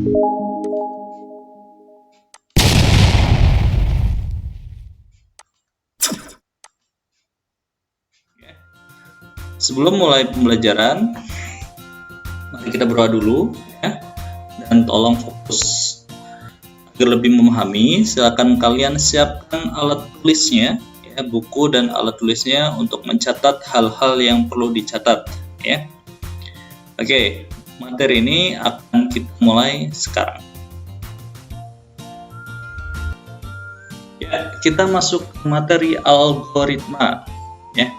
Sebelum mulai pembelajaran, mari kita berdoa dulu ya, dan tolong fokus agar lebih memahami. Silakan kalian siapkan alat tulisnya, ya, buku dan alat tulisnya untuk mencatat hal-hal yang perlu dicatat, ya. Oke, materi ini akan kita mulai sekarang. Ya, kita masuk ke materi algoritma, ya.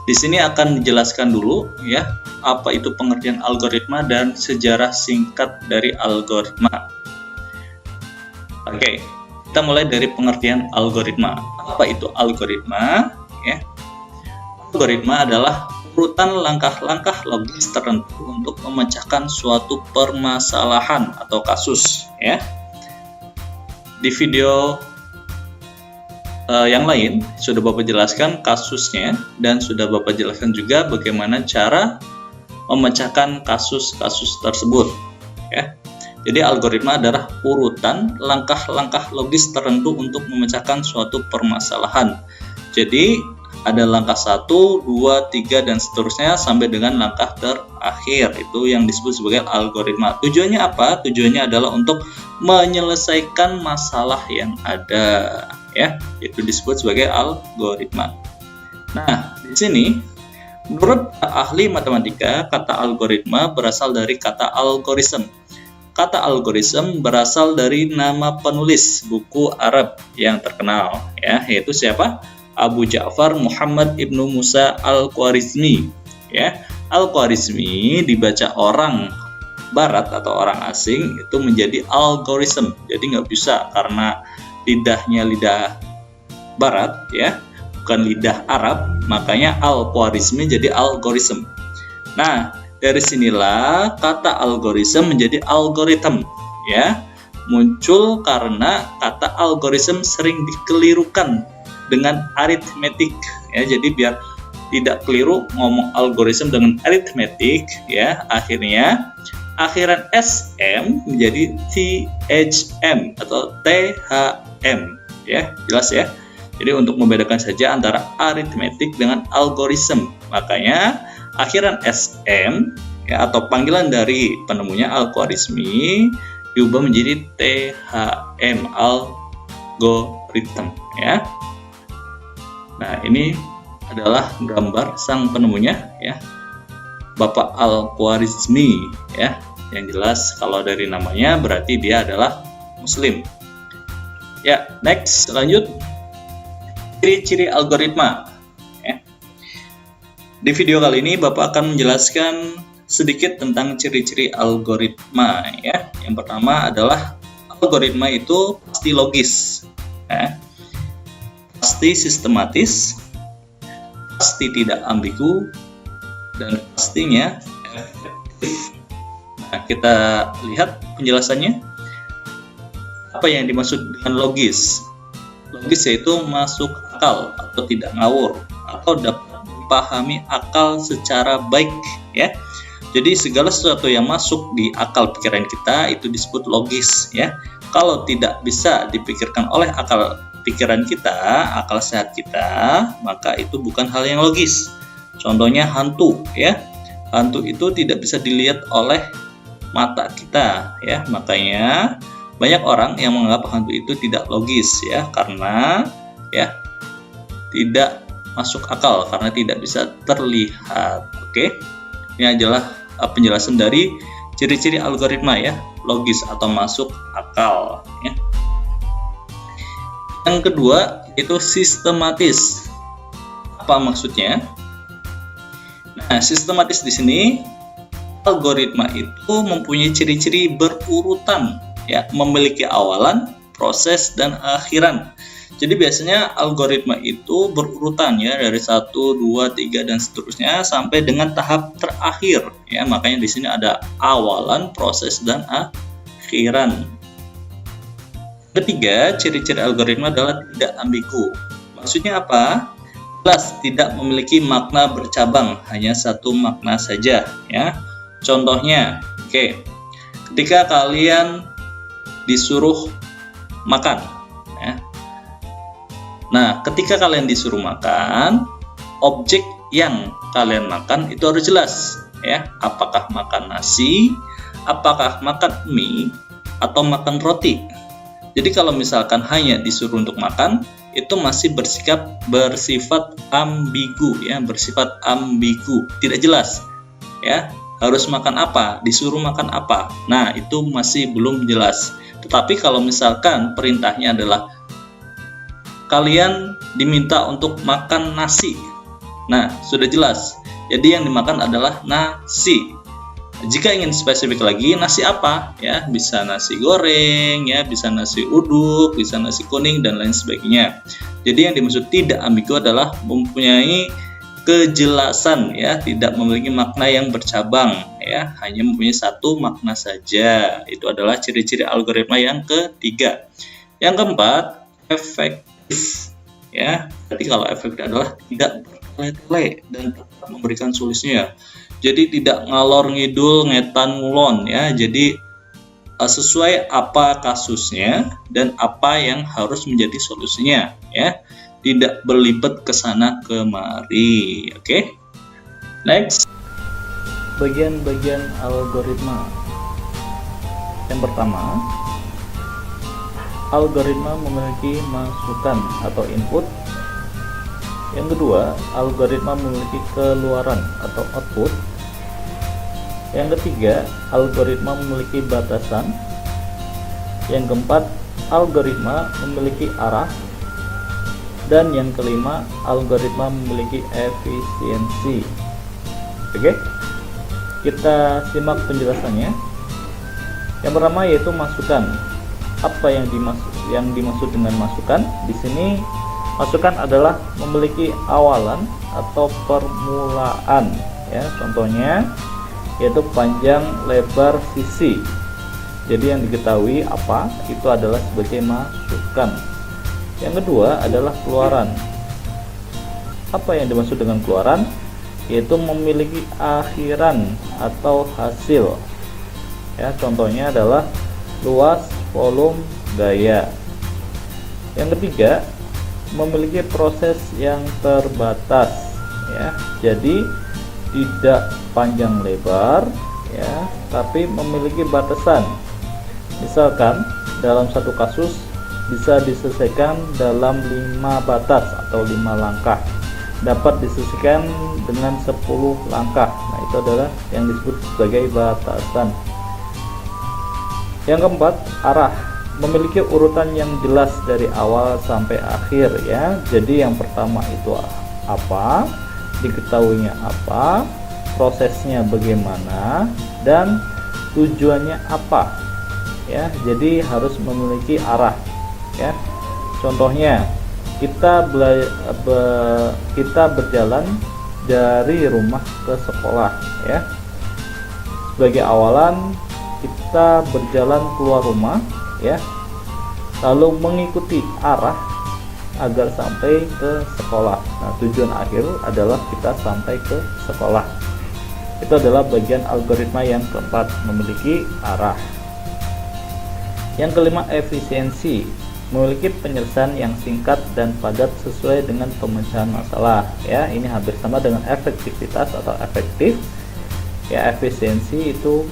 Di sini akan dijelaskan dulu ya apa itu pengertian algoritma dan sejarah singkat dari algoritma. Oke, kita mulai dari pengertian algoritma. Apa itu algoritma? Ya. Algoritma adalah urutan langkah-langkah logis tertentu untuk memecahkan suatu permasalahan atau kasus. Ya. Di video yang lain sudah Bapak jelaskan kasusnya dan sudah Bapak jelaskan juga bagaimana cara memecahkan kasus-kasus tersebut ya. Jadi algoritma adalah urutan langkah-langkah logis tertentu untuk memecahkan suatu permasalahan. Jadi ada langkah 1, 2, 3 dan seterusnya sampai dengan langkah terakhir, itu yang disebut sebagai algoritma. Tujuannya apa? Tujuannya adalah untuk menyelesaikan masalah yang ada ya, itu disebut sebagai algoritma. Nah, di sini menurut ahli matematika, kata algoritma berasal dari kata algorithm. Kata algorithm berasal dari nama penulis buku Arab yang terkenal ya, yaitu siapa? Abu Ja'far Muhammad ibnu Musa al-Khwarizmi ya. Al-Khwarizmi dibaca orang barat atau orang asing itu menjadi algorithm. Jadi nggak bisa karena lidahnya lidah barat ya, bukan lidah Arab, makanya al-Khwarizmi jadi algorithm. Nah, dari sinilah kata algorithm menjadi algoritm ya. Muncul karena kata algorithm sering dikelirukan dengan aritmetik ya. Jadi biar tidak keliru ngomong algorithm dengan aritmetik ya, akhirnya akhiran SM menjadi THM atau THM ya, jelas ya. Jadi untuk membedakan saja antara aritmetik dengan algorithm, makanya akhiran SM ya, atau panggilan dari penemunya Al-Khwarizmi diubah menjadi THM, algorithm ya. Nah, ini adalah gambar sang penemunya ya, Bapak Al-Khwarizmi ya. Yang jelas kalau dari namanya berarti dia adalah Muslim. Ya, next, lanjut. Ciri-ciri algoritma. Ya. Di video kali ini Bapak akan menjelaskan sedikit tentang ciri-ciri algoritma ya. Yang pertama adalah algoritma itu pasti logis, ya. Pasti sistematis, pasti tidak ambigu, dan pastinya efektif. Nah, kita lihat penjelasannya. Apa yang dimaksud dengan logis? Logis yaitu masuk akal atau tidak ngawur, atau dapat dipahami akal secara baik ya. Jadi segala sesuatu yang masuk di akal pikiran kita itu disebut logis ya. Kalau tidak bisa dipikirkan oleh akal pikiran kita, akal sehat kita, maka itu bukan hal yang logis. Contohnya hantu ya. Hantu itu tidak bisa dilihat oleh mata kita ya. Makanya banyak orang yang menganggap hantu itu tidak logis ya, karena ya tidak masuk akal, karena tidak bisa terlihat. Oke. Ini adalah penjelasan dari ciri-ciri algoritma ya, logis atau masuk akal ya. Yang kedua itu sistematis. Apa maksudnya? Nah, sistematis di sini algoritma itu mempunyai ciri-ciri berurutan ya, memiliki awalan, proses dan akhiran. Jadi biasanya algoritma itu berurutan ya, dari 1, 2, 3 dan seterusnya sampai dengan tahap terakhir ya. Makanya di sini ada awalan, proses dan akhiran. Ketiga, ciri-ciri algoritma adalah tidak ambigu. Maksudnya apa? Jelas, tidak memiliki makna bercabang, hanya satu makna saja ya. Contohnya, ketika kalian disuruh makan ya. Nah, ketika kalian disuruh makan, objek yang kalian makan itu harus jelas ya. Apakah makan nasi, apakah makan mie, atau makan roti. Jadi kalau misalkan hanya disuruh untuk makan, itu masih bersifat ambigu ya, bersifat ambigu, tidak jelas ya. Harus makan apa, disuruh makan apa. Nah, itu masih belum jelas. Tetapi kalau misalkan perintahnya adalah kalian diminta untuk makan nasi, nah sudah jelas. Jadi yang dimakan adalah nasi. Jika ingin spesifik lagi, nasi apa ya, bisa nasi goreng ya, bisa nasi uduk, bisa nasi kuning dan lain sebagainya. Jadi yang dimaksud tidak ambigu adalah mempunyai kejelasan ya, tidak memiliki makna yang bercabang ya, hanya mempunyai satu makna saja. Itu adalah ciri-ciri algoritma yang ketiga. Yang keempat, efektif ya. Jadi kalau efektif adalah tidak bertele-tele dan tetap memberikan solusinya. Jadi tidak ngalor ngidul ngetan ngulon ya. Jadi sesuai apa kasusnya dan apa yang harus menjadi solusinya ya. Tidak berlibat ke sana kemari. Oke. Next. Bagian-bagian algoritma. Yang pertama, algoritma memiliki masukan atau input. Yang kedua, algoritma memiliki keluaran atau output. Yang ketiga, algoritma memiliki batasan. Yang keempat, algoritma memiliki arah. Dan yang kelima, algoritma memiliki efisiensi. Oke, kita simak penjelasannya. Yang pertama yaitu masukan. Apa yang dimaksud dengan masukan? Di sini masukan adalah memiliki awalan atau permulaan ya. Contohnya yaitu panjang, lebar, sisi. Jadi yang diketahui apa itu adalah sebagai masukan. Yang kedua adalah keluaran. Apa yang dimaksud dengan keluaran? Yaitu memiliki akhiran atau hasil ya. Contohnya adalah luas, volume, gaya. Yang ketiga, memiliki proses yang terbatas ya. Jadi tidak panjang lebar ya, tapi memiliki batasan. Misalkan dalam satu kasus bisa diselesaikan dalam 5 batas atau 5 langkah, dapat diselesaikan dengan 10 langkah. Nah, itu adalah yang disebut sebagai batasan. Yang keempat, arah. Memiliki urutan yang jelas dari awal sampai akhir ya. Jadi yang pertama itu apa, diketahuinya apa, prosesnya bagaimana, dan tujuannya apa ya. Jadi harus memiliki arah ya. Contohnya kita berjalan dari rumah ke sekolah ya. Sebagai awalan kita berjalan keluar rumah ya, lalu mengikuti arah agar sampai ke sekolah. Nah, tujuan akhir adalah kita sampai ke sekolah. Itu adalah bagian algoritma yang keempat, memiliki arah. Yang kelima, efisiensi. Memiliki penyelesaian yang singkat dan padat sesuai dengan pemecahan masalah ya. Ini hampir sama dengan efektivitas atau efektif ya. Efisiensi itu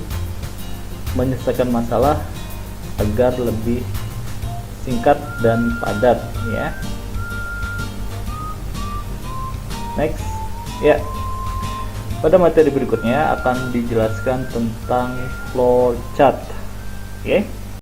menyelesaikan masalah agar lebih singkat dan padat ya. Next ya. Pada materi berikutnya akan dijelaskan tentang flowchart. Oke.